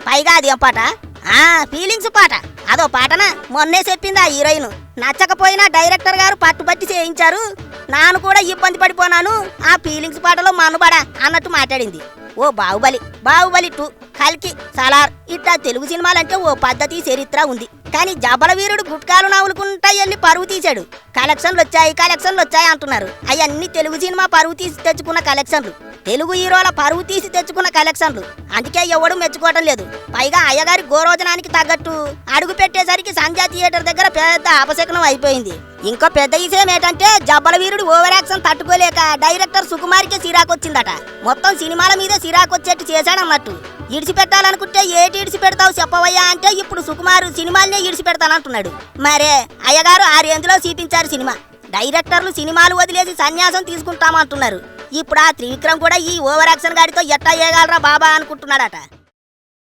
పైగా అది ఏం పాట? ఫీలింగ్స్ పాట. అదో పాటనా? మొన్నే చెప్పింది ఆ హీరోయిన్. నచ్చకపోయినా డైరెక్టర్ గారు పట్టుబట్టి చేయించారు, నాను కూడా ఇబ్బంది పడిపోనాను, ఆ ఫీలింగ్స్ పాటలో మనుబడా అన్నట్టు మాట్లాడింది. ఓ బాహుబలి, బాహుబలి 2, కల్కి, సలార్ ఇట్లా తెలుగు సినిమాలంటే ఓ పద్ధతి చరిత్ర ఉంది. కానీ జబల వీరుడు గుట్కాలు నవ్వులుకుంటా వెళ్ళి పరువు తీశాడు. కలెక్షన్లు వచ్చాయి అంటున్నారు. అవన్నీ తెలుగు సినిమా పరువు తీసి తెచ్చుకున్న కలెక్షన్లు, తెలుగు హీరోల పరువు తీసి తెచ్చుకున్న కలెక్షన్లు. అందుకే ఎవడు మెచ్చుకోవడం లేదు. పైగా అయ్యగారి గోరోజనానికి తగ్గట్టు అడుగు పెట్టేసరికి సంధ్యా థియేటర్ దగ్గర పెద్ద అపశకనం అయిపోయింది. ఇంకో పెద్ద విషయం ఏంటంటే జబ్బల వీరుడు ఓవర్ యాక్షన్ తట్టుకోలేక డైరెక్టర్ సుకుమార్కి సిరాకొచ్చిందట. మొత్తం సినిమాల మీద సిరాకొచ్చేట్టు చేశాడన్నట్టు. ఇడిచిపెట్టాలనుకుంటే ఏటి ఇడిచిపెడతావు చెప్పవయ్యా అంటే ఇప్పుడు సుకుమారు సినిమాలనే ఇడిచిపెడతానంటున్నాడు. మరే అయ్యగారు ఆ రేంజ్లో చూపించారు సినిమా. డైరెక్టర్లు సినిమాలు వదిలేసి సన్యాసం తీసుకుంటామంటున్నారు. ఇప్పుడు ఆ త్రివిక్రమ్ కూడా ఈ ఓవర్ యాక్షన్ గాడితో ఎట్టా ఏగాలరా బాబా అనుకుంటున్నాడట.